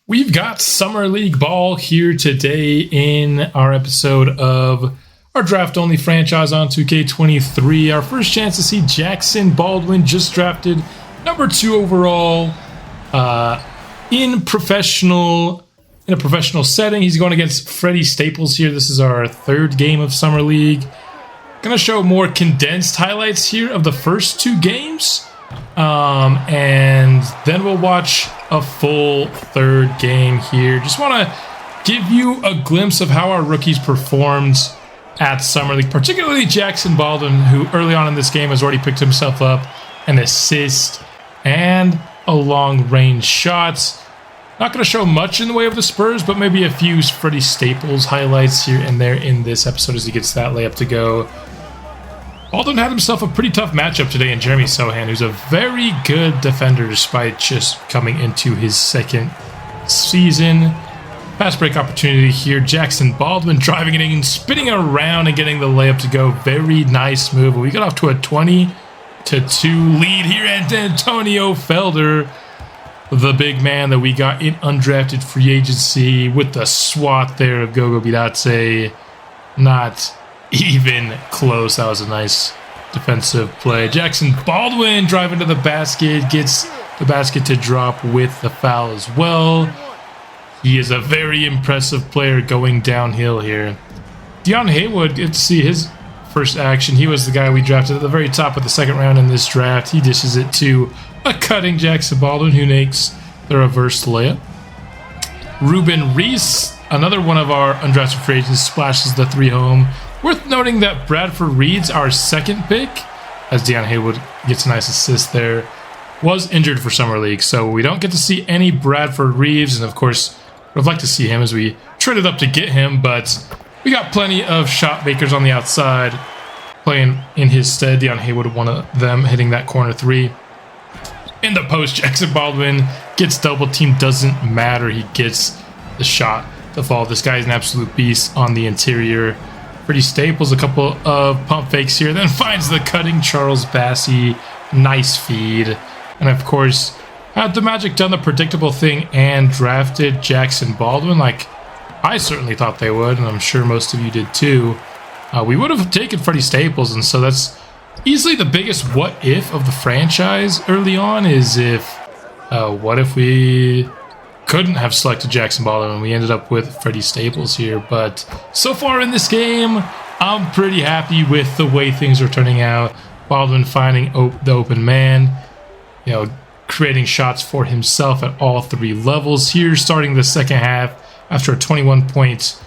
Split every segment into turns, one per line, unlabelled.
We've got Summer League ball here today in our episode of our draft-only franchise on 2K23. Our first chance to see Jackson Baldwin, just drafted number 2 overall in a professional setting. He's going against Freddie Staples here. This is our third game of Summer League. Going to show more condensed highlights here of the first 2 games. And then we'll watch a full third game here. Just want to give you a glimpse of how our rookies performed at Summer League, particularly Jackson Baldwin, who early on in this game has already picked himself up an assist and a long-range shot. Not going to show much in the way of the Spurs, but maybe a few Freddie Staples highlights here and there in this episode as he gets that layup to go. Baldwin had himself a pretty tough matchup today in Jeremy Sohan, who's a very good defender despite just coming into his second season. Fast break opportunity here. Jackson Baldwin driving it in, spinning around and getting the layup to go. Very nice move. We got off to a 20-2 lead here, and Antonio Felder, the big man that we got in undrafted free agency, with the swat there of Gogo Bitadze. Not even close. That was a nice defensive play. Jackson Baldwin driving to the basket, gets the basket to drop with the foul as well. He is a very impressive player going downhill here. Deon Haywood, good to see his first action. He was the guy we drafted at the very top of the second round in this draft. He dishes it to a cutting Jackson Baldwin, who makes the reverse layup. Ruben Reese, another one of our undrafted free agents, splashes the 3 home. Worth noting that Bradford Reed's our second pick, as Deon Haywood gets a nice assist there, was injured for Summer League, so we don't get to see any Bradford Reeves, and of course, I'd like to see him as we traded up to get him, but we got plenty of shot makers on the outside playing in his stead. Deon Haywood, one of them, hitting that corner 3. In the post, Jackson Baldwin gets double teamed, doesn't matter, he gets the shot to fall. This guy is an absolute beast on the interior. Freddie Staples, a couple of pump fakes here, then finds the cutting Charles Bassey. Nice feed. And of course, had the Magic done the predictable thing and drafted Jackson Baldwin, like I certainly thought they would, and I'm sure most of you did too, we would have taken Freddie Staples. And so that's easily the biggest what if of the franchise early on, is what if we couldn't have selected Jackson Baldwin and we ended up with Freddie Staples here. But so far in this game, I'm pretty happy with the way things are turning out. Baldwin finding the open man, creating shots for himself at all 3 levels here, starting the second half after a 21-point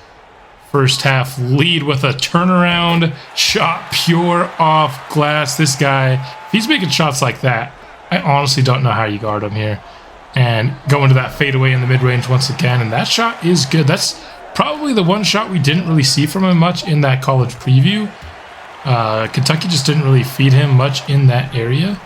first half lead with a turnaround shot pure off glass. This guy, if he's making shots like that, I honestly don't know how you guard him here. And going to that fadeaway in the mid-range once again, and that shot is good. That's probably the one shot we didn't really see from him much in that college preview. Kentucky just didn't really feed him much in that area.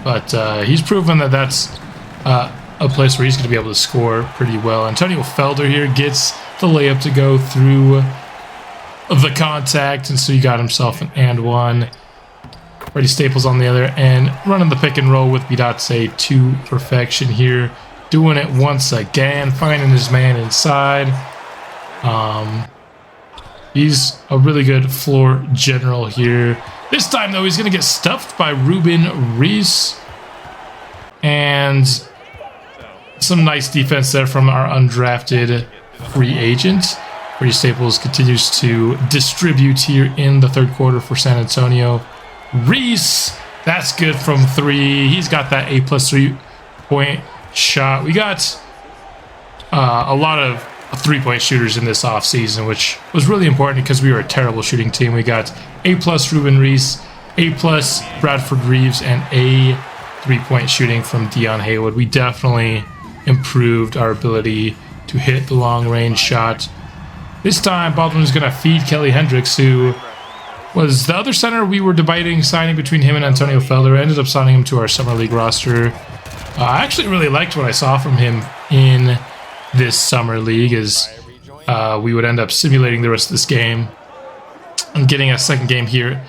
But he's proven that that's a place where he's going to be able to score pretty well. Antonio Felder here gets the layup to go through the contact, and so he got himself an and one. Freddie Staples on the other end, running the pick and roll with Bitadze to perfection here. Doing it once again, finding his man inside. He's a really good floor general here. This time, though, he's going to get stuffed by Ruben Reese. And some nice defense there from our undrafted free agent. Freddie Staples continues to distribute here in the third quarter for San Antonio. Reese, that's good from 3. He's got that A+ 3-point shot. We got a lot of 3-point shooters in this offseason, which was really important because we were a terrible shooting team. We got A+ Ruben Reese, A+ Bradford Reeves, and A 3-point shooting from Deon Haywood. We definitely improved our ability to hit the long-range shot. This time, Baldwin is going to feed Kelly Hendricks, who was the other center we were debating signing between him and Antonio Felder. I ended up signing him to our Summer League roster. I actually really liked what I saw from him in this Summer League, as we would end up simulating the rest of this game and getting a second game here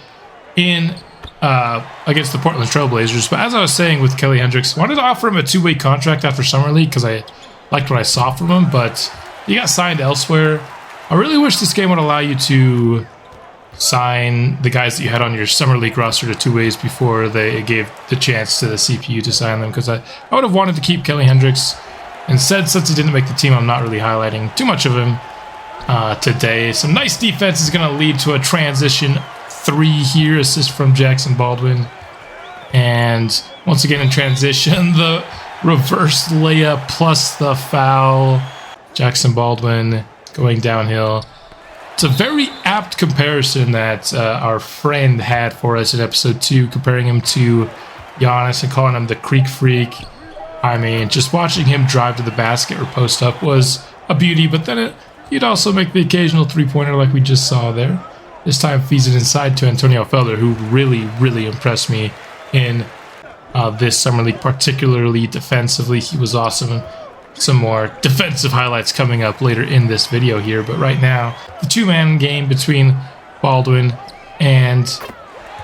in against the Portland Trail Blazers. But as I was saying with Kelly Hendricks, I wanted to offer him a 2-way contract after Summer League because I liked what I saw from him, but he got signed elsewhere. I really wish this game would allow you to sign the guys that you had on your Summer League roster to 2 ways before they gave the chance to the CPU to sign them, because I would have wanted to keep Kelly Hendricks. Instead, since he didn't make the team, I'm not really highlighting too much of him today. Some nice defense is going to lead to a transition 3 here, assist from Jackson Baldwin. And once again in transition, the reverse layup plus the foul. Jackson Baldwin going downhill. It's a very apt comparison that our friend had for us in episode 2, comparing him to Giannis and calling him the Creek Freak. I mean, just watching him drive to the basket or post up was a beauty, but then he'd also make the occasional three-pointer like we just saw there. This time feeds it inside to Antonio Felder, who really, really impressed me in this Summer League, particularly defensively. He was awesome. Some more defensive highlights coming up later in this video here, but right now, the two-man game between Baldwin and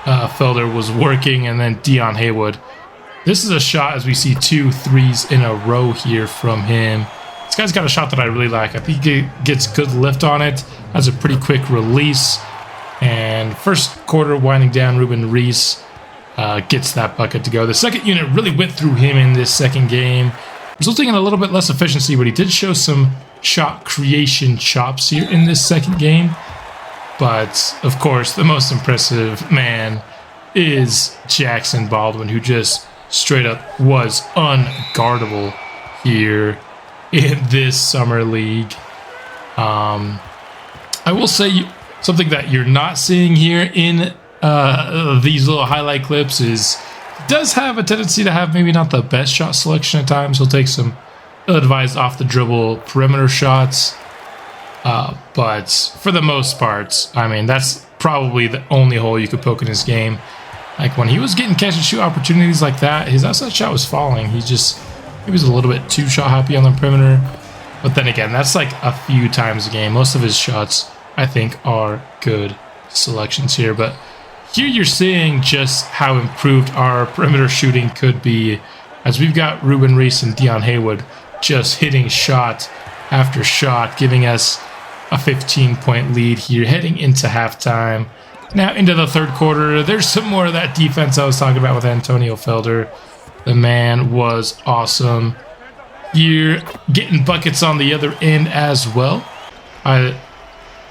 Felder was working, and then Dion Haywood. This is a shot, as we see 2 threes in a row here from him. This guy's got a shot that I really like. I think he gets good lift on it, has a pretty quick release, and first quarter winding down, Ruben Reese gets that bucket to go. The second unit really went through him in this second game, resulting in a little bit less efficiency, but he did show some shot creation chops here in this second game. But, of course, the most impressive man is Jackson Baldwin, who just straight up was unguardable here in this Summer League. I will say something that you're not seeing here in these little highlight clips is he does have a tendency to have maybe not the best shot selection at times. He'll take some ill-advised off-the-dribble perimeter shots. But for the most part, I mean, that's probably the only hole you could poke in his game. Like when he was getting catch-and-shoot opportunities like that, his outside shot was falling. He was a little bit too shot happy on the perimeter. But then again, that's like a few times a game. Most of his shots, I think, are good selections here. But here you're seeing just how improved our perimeter shooting could be, as we've got Ruben Reese and Dion Haywood just hitting shot after shot, giving us a 15-point lead here heading into halftime. Now into the third quarter, there's some more of that defense I was talking about with Antonio Felder. The man was awesome. You're getting buckets on the other end as well. I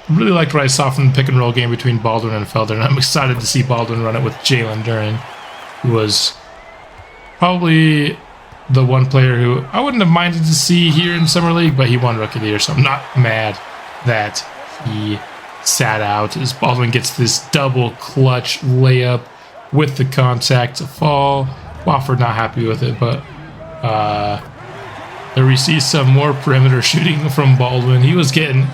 really liked what I saw from the pick and roll game between Baldwin and Felder, and I'm excited to see Baldwin run it with Jalen Duren, who was probably the one player who I wouldn't have minded to see here in Summer League, but he won Rookie of the Year, so I'm not mad that he sat out as Baldwin gets this double clutch layup with the contact to fall. Wofford not happy with it, but there we see some more perimeter shooting from Baldwin. He was getting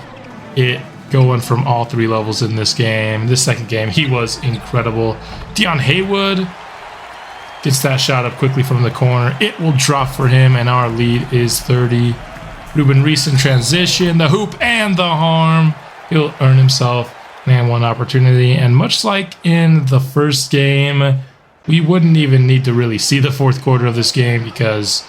it going from all 3 levels in this game. This second game, he was incredible. Dion Haywood gets that shot up quickly from the corner. It will drop for him, and our lead is 30. Ruben Reese in transition, the hoop and the harm. He'll earn himself an and one opportunity, and much like in the first game, we wouldn't even need to really see the fourth quarter of this game, because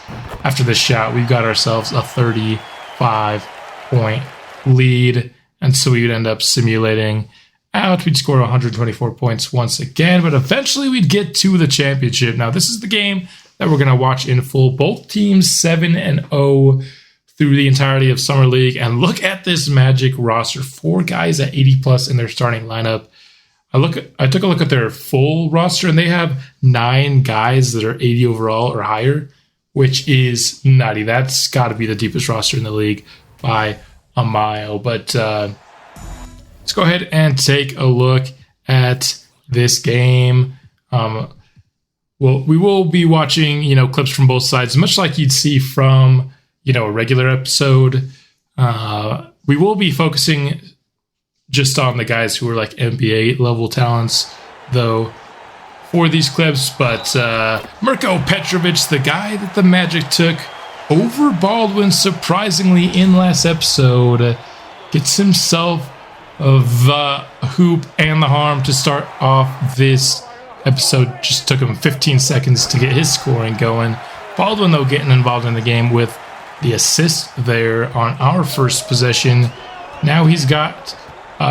after this shot, we've got ourselves a 35-point lead, and so we would end up simulating out. We'd score 124 points once again, but eventually we'd get to the championship. Now, this is the game that we're going to watch in full. Both teams 7-0 through the entirety of Summer League, and look at this Magic roster. 4 guys at 80+ in their starting lineup. I took a look at their full roster, and they have 9 guys that are 80 overall or higher, which is nutty. That's got to be the deepest roster in the league by a mile. But let's go ahead and take a look at this game. Well, we will be watching, clips from both sides, much like you'd see from, a regular episode. We will be focusing just on the guys who are like NBA level talents, though, for these clips. But Mirko Petrovic, the guy that the Magic took over Baldwin surprisingly in last episode, gets himself the hoop and the harm to start off this episode. Just took him 15 seconds to get his scoring going. Baldwin, though, getting involved in the game with the assist there on our first possession. Now he's got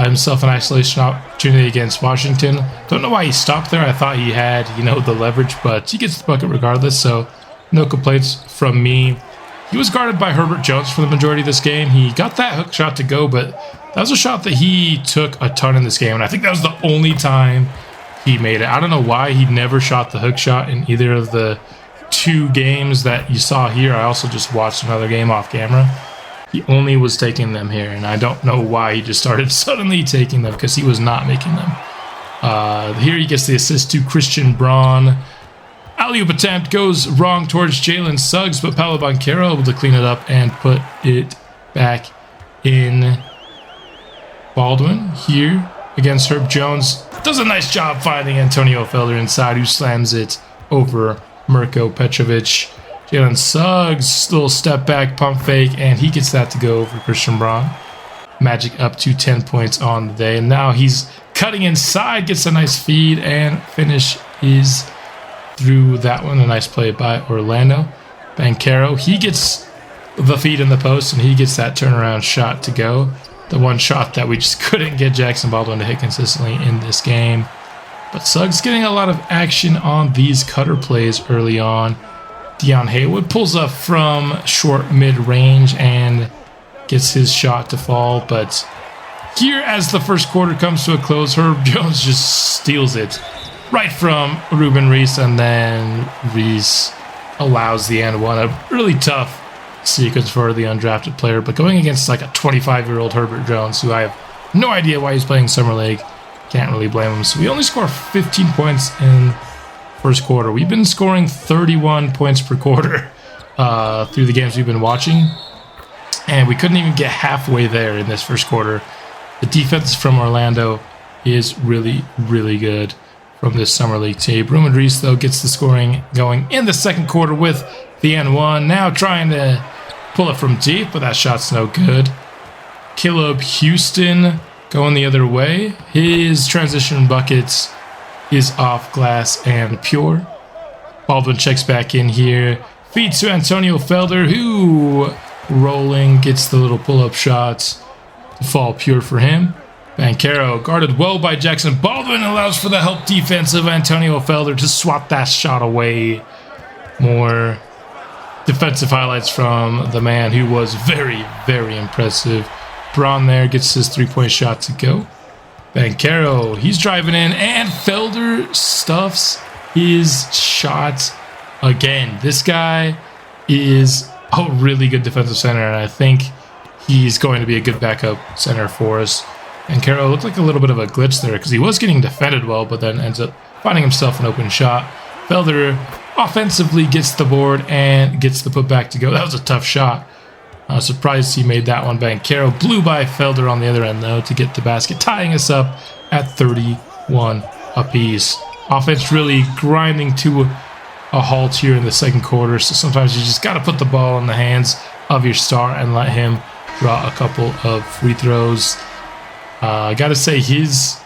himself an isolation opportunity against Washington. Don't know why he stopped there. I thought he had, the leverage, but he gets the bucket regardless, so no complaints from me. He was guarded by Herbert Jones for the majority of this game. He got that hook shot to go, but that was a shot that he took a ton in this game, and I think that was the only time he made it. I don't know why he never shot the hook shot in either of the 2 games that you saw here. I also just watched another game off camera. He only was taking them here, and I don't know why he just started suddenly taking them, because he was not making them. Here he gets the assist to Christian Braun. Alley-oop attempt goes wrong towards Jalen Suggs, but Paolo Banchero able to clean it up and put it back in. Baldwin here against Herb Jones. Does a nice job finding Antonio Felder inside, who slams it over Mirko Petrovic. Jalen Suggs, little step back, pump fake, and he gets that to go for Christian Braun. Magic up to 10 points on the day. And now he's cutting inside, gets a nice feed, and finish is through that one. A nice play by Orlando. Banchero, he gets the feed in the post, and he gets that turnaround shot to go. The one shot that we just couldn't get Jackson Baldwin to hit consistently in this game. But Suggs getting a lot of action on these cutter plays early on. Deion Haywood pulls up from short mid-range and gets his shot to fall. But here, as the first quarter comes to a close, Herb Jones just steals it right from Ruben Reese, and then Reese allows the and one. A really tough sequence for the undrafted player, but going against like a 25-year-old Herbert Jones, who I have no idea why he's playing Summer League, can't really blame him. So we only score 15 points in first quarter. We've been scoring 31 points per quarter through the games we've been watching, and we couldn't even get halfway there in this first quarter. The defense from Orlando is really, really good from this Summer League team. Ruben Reese, though, gets the scoring going in the second quarter with the N1. Now trying to pull it from deep, but that shot's no good. Caleb Houston going the other way. His transition buckets is off glass and pure. Baldwin checks back in here. Feeds to Antonio Felder, who, rolling, gets the little pull-up shots to fall pure for him. Banchero, guarded well by Jackson Baldwin, allows for the help defense of Antonio Felder to swat that shot away. More defensive highlights from the man who was very, very impressive. Braun there gets his three-point shot to go. Banchero, he's driving in, and Felder stuffs his shot again. This guy is a really good defensive center, and I think he's going to be a good backup center for us. Banchero looked like a little bit of a glitch there because he was getting defended well, but then ends up finding himself an open shot. Felder offensively gets the board and gets the putback to go. That was a tough shot. Surprised he made that one. Banchero blew by Felder on the other end, though, to get the basket, tying us up at 31 apiece. Offense really grinding to a halt here in the second quarter, so sometimes you just got to put the ball in the hands of your star and let him draw a couple of free throws. I got to say, his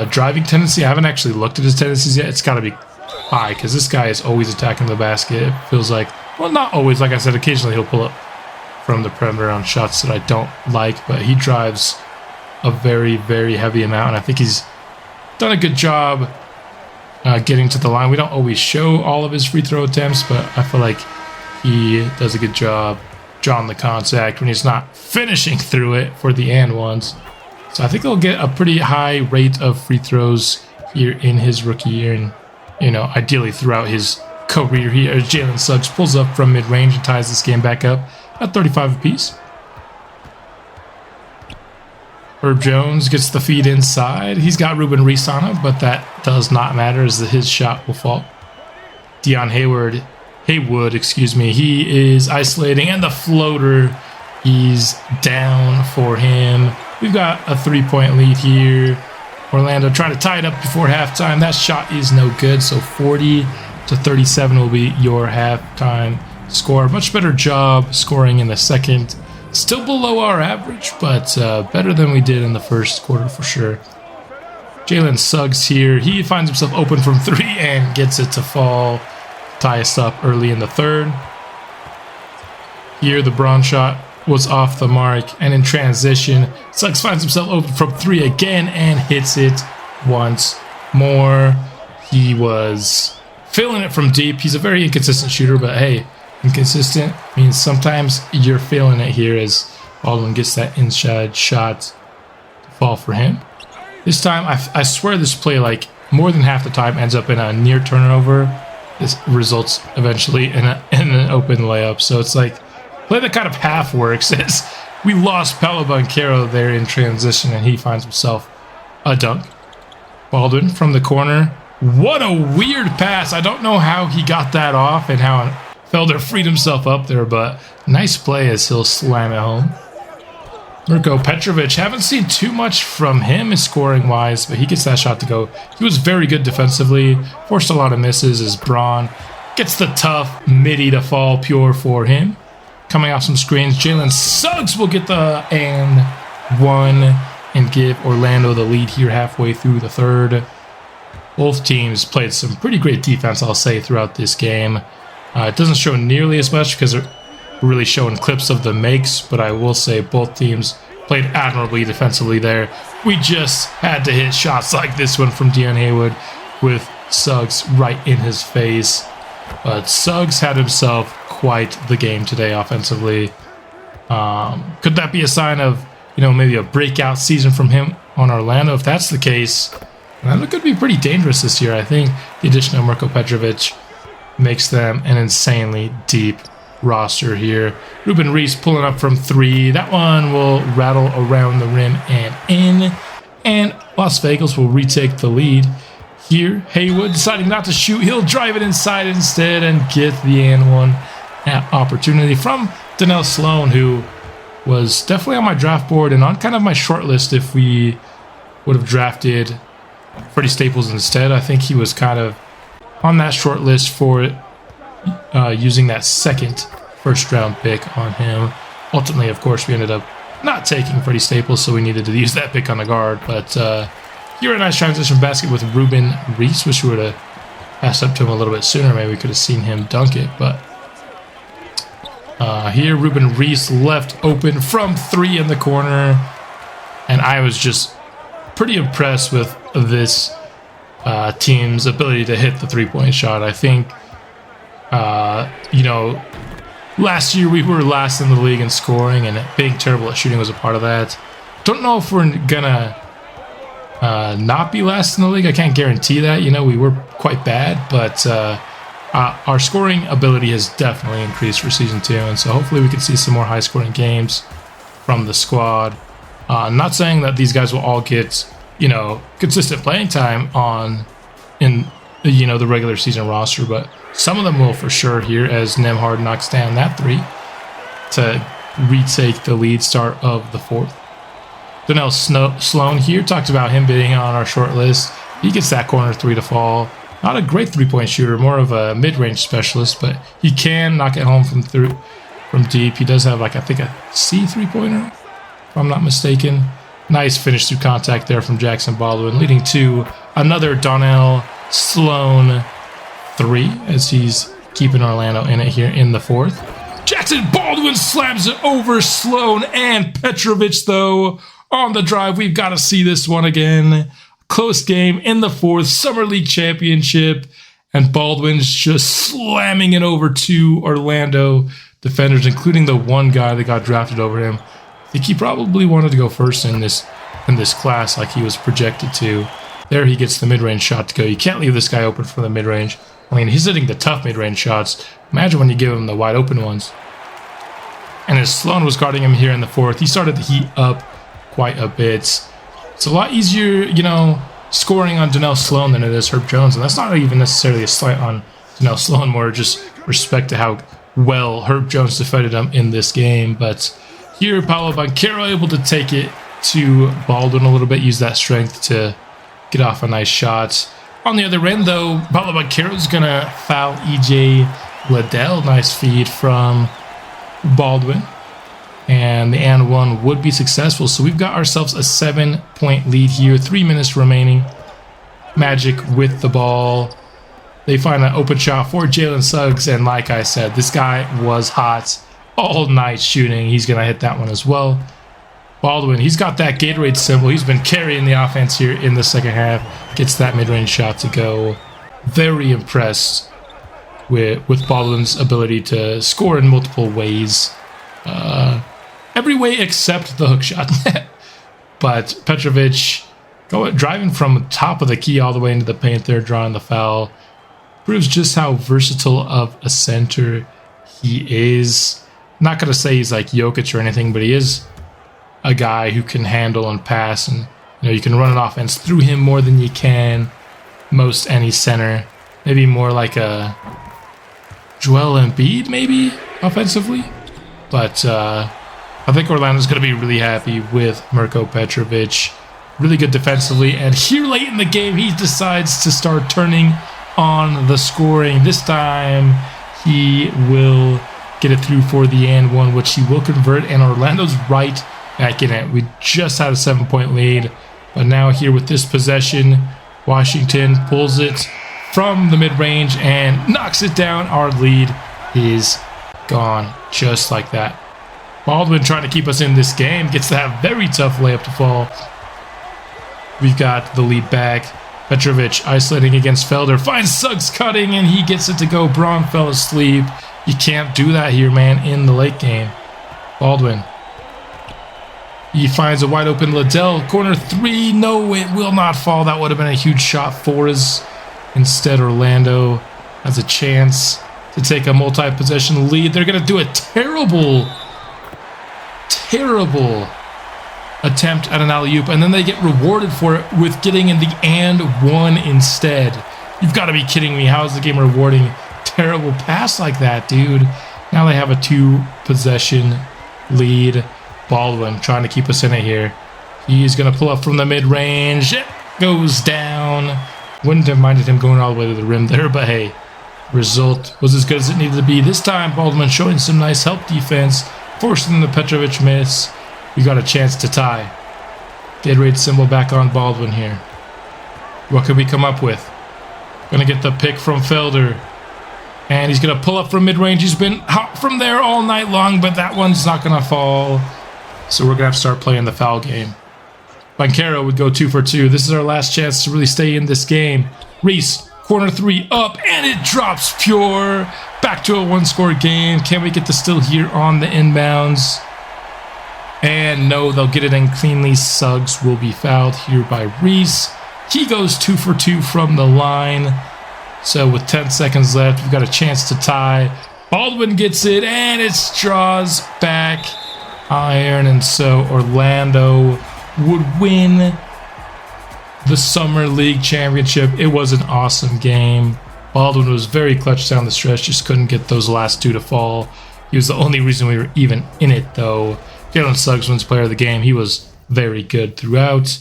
driving tendency, I haven't actually looked at his tendencies yet. It's got to be high because this guy is always attacking the basket. It feels like, well, not always. Like I said, occasionally he'll pull up from the perimeter on shots that I don't like, but he drives a very, very heavy amount, and I think he's done a good job getting to the line. We don't always show all of his free throw attempts, but I feel like he does a good job drawing the contact when he's not finishing through it for the and ones. So I think he'll get a pretty high rate of free throws here in his rookie year, and ideally throughout his career here. Jalen Suggs pulls up from mid-range and ties this game back up at 35 apiece. Herb Jones gets the feed inside. He's got Ruben Reese on him, but that does not matter as his shot will fall. Deion Haywood, he is isolating, and the floater, he's down for him. We've got a 3-point lead here. Orlando trying to tie it up before halftime. That shot is no good, so 40-37 will be your halftime score. Much better job scoring in the second. Still below our average, but better than we did in the first quarter for sure. Jalen Suggs here. He finds himself open from three and gets it to fall. Tie us up early in the third. Here, the bronze shot was off the mark, and in transition, Suggs finds himself open from 3 again and hits it once more. He was feeling it from deep. He's a very inconsistent shooter, but hey, inconsistent means sometimes you're feeling it here as Baldwin gets that inside shot to fall for him. This time, I swear this play, like, more than half the time ends up in a near turnover. This results eventually in an open layup. So it's like play that kind of half works as we lost Paolo Banchero there in transition, and he finds himself a dunk. Baldwin from the corner. What a weird pass. I don't know how he got that off and how Felder freed himself up there, but nice play as he'll slam it home. Mirko Petrovic, haven't seen too much from him scoring-wise, but he gets that shot to go. He was very good defensively, forced a lot of misses as Braun gets the tough midi to fall pure for him. Coming off some screens, Jalen Suggs will get the and one and give Orlando the lead here halfway through the third. Both teams played some pretty great defense, I'll say, throughout this game. It doesn't show nearly as much because we're really showing clips of the makes, but I will say both teams played admirably defensively there. We just had to hit shots like this one from Deon Haywood with Suggs right in his face. But Suggs had himself quite the game today offensively. Could that be a sign of, maybe a breakout season from him on Orlando? If that's the case, that could be pretty dangerous this year. I think the addition of Mirko Petrovic makes them an insanely deep roster here. Ruben Reese pulling up from 3. That one will rattle around the rim and in. And Las Vegas will retake the lead. Here, Haywood deciding not to shoot. He'll drive it inside instead and get the and one opportunity from Donnell Sloan, who was definitely on my draft board and on kind of my short list if we would have drafted Freddie Staples instead. I think he was kind of on that short list for using that second first-round pick on him. Ultimately, of course, we ended up not taking Freddie Staples, so we needed to use that pick on the guard. But here, a nice transition basket with Ruben Reese. Wish we would have passed up to him a little bit sooner. Maybe we could have seen him dunk it. But here, Ruben Reese left open from 3 in the corner. And I was just pretty impressed with this team's ability to hit the three-point shot. I think, last year we were last in the league in scoring, and being terrible at shooting was a part of that. Don't know if we're gonna not be last in the league. I can't guarantee that. We were quite bad, but our scoring ability has definitely increased for Season 2, and so hopefully we can see some more high-scoring games from the squad. Not saying that these guys will all get, consistent playing time in the regular season roster, but some of them will for sure here as Nembhard knocks down that 3 to retake the lead start of the fourth. Donnell Sloan here, talked about him being on our short list. He gets that corner 3 to fall. Not a great three-point shooter, more of a mid-range specialist, but he can knock it home from deep. He does have, I think, a C three-pointer, if I'm not mistaken. Nice finish through contact there from Jackson Baldwin, leading to another Donnell Sloan 3 as he's keeping Orlando in it here in the fourth. Jackson Baldwin slams it over Sloan and Petrovic, though, on the drive. We've got to see this one again. Close game in the fourth, Summer League Championship, and Baldwin's just slamming it over 2 Orlando defenders, including the one guy that got drafted over him. I think he probably wanted to go first in this class like he was projected to. There he gets the mid-range shot to go. You can't leave this guy open for the mid-range. He's hitting the tough mid-range shots. Imagine when you give him the wide-open ones. And as Sloan was guarding him here in the fourth, he started to heat up quite a bit. It's a lot easier, scoring on Donnell Sloan than it is Herb Jones. And that's not even necessarily a slight on Donnell Sloan, more just respect to how well Herb Jones defended him in this game. But here, Paolo Banchero able to take it to Baldwin a little bit, use that strength to get off a nice shot. On the other end, though, Paolo Banchero is going to foul E.J. Liddell. Nice feed from Baldwin. And the and one would be successful. So we've got ourselves a 7-point lead here. 3 minutes remaining. Magic with the ball. They find an open shot for Jalen Suggs. And like I said, this guy was hot all night shooting. He's going to hit that one as well. Baldwin, he's got that Gatorade symbol. He's been carrying the offense here in the second half. Gets that mid-range shot to go. Very impressed with Baldwin's ability to score in multiple ways. Every way except the hook shot. But Petrovic driving from the top of the key all the way into the paint there, drawing the foul. Proves just how versatile of a center he is. Not going to say he's like Jokic or anything, but he is a guy who can handle and pass. And you can run an offense through him more than you can most any center. Maybe more like a Joel Embiid, maybe, offensively. But I think Orlando's going to be really happy with Mirko Petrovic. Really good defensively. And here late in the game, he decides to start turning on the scoring. This time, he will get it through for the and one, which he will convert. And Orlando's right back in it. We just had a 7-point lead. But now here with this possession, Washington pulls it from the mid-range and knocks it down. Our lead is gone just like that. Baldwin trying to keep us in this game. Gets that very tough layup to fall. We've got the lead back. Petrovic isolating against Felder. Finds Suggs cutting and he gets it to go. Braun fell asleep. You can't do that here, man, in the late game. Baldwin. He finds a wide open Liddell. Corner three. No, it will not fall. That would have been a huge shot for us. Instead, Orlando has a chance to take a multi-possession lead. They're going to do a terrible attempt at an alley-oop, and then they get rewarded for it with getting in the and one instead. You've got to be kidding me. How is the game rewarding terrible pass like that, dude? Now they have a 2-possession lead. Baldwin trying to keep us in it here. He's going to pull up from the mid-range. It goes down. Wouldn't have minded him going all the way to the rim there, but hey, result was as good as it needed to be. This time, Baldwin showing some nice help defense, forcing the Petrovic miss. We got a chance to tie. Gatorade symbol back on Baldwin here. What can we come up with? Gonna get the pick from Felder. And he's gonna pull up from mid-range. He's been hot from there all night long, but that one's not gonna fall. So we're gonna have to start playing the foul game. Banchero would go 2 for 2. This is our last chance to really stay in this game. Reese, corner three up, and it drops pure. Back to a 1-score game. Can we get the steal here on the inbounds? And no, they'll get it in cleanly. Suggs will be fouled here by Reese. He goes 2 for 2 from the line. So with 10 seconds left, we've got a chance to tie. Baldwin gets it, and it's draws back iron. And so Orlando would win the Summer League Championship. It was an awesome game. Baldwin was very clutch down the stretch, just couldn't get those last 2 to fall. He was the only reason we were even in it, though. Jalen Suggs wins player of the game. He was very good throughout.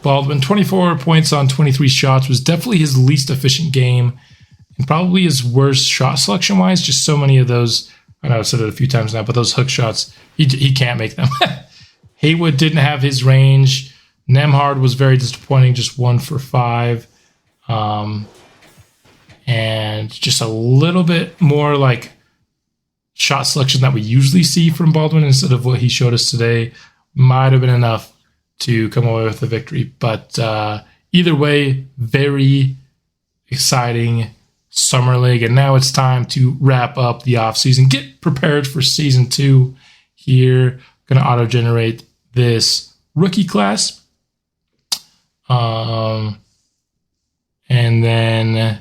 Baldwin, 24 points on 23 shots, was definitely his least efficient game and probably his worst shot selection-wise. Just so many of those, I know I've said it a few times now, but those hook shots, he can't make them. Haywood didn't have his range. Nemhard was very disappointing, just 1 for 5. And just a little bit more like shot selection that we usually see from Baldwin instead of what he showed us today might have been enough to come away with the victory. But either way, very exciting Summer League. And now it's time to wrap up the offseason. Get prepared for Season 2 here. Going to auto-generate this rookie class. And then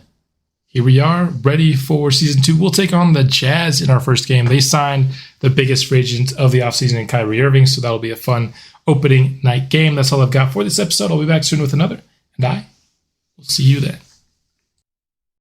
here we are, ready for Season 2. We'll take on the Jazz in our first game. They signed the biggest free agent of the offseason in Kyrie Irving, so that'll be a fun opening night game. That's all I've got for this episode. I'll be back soon with another, and I will see you then.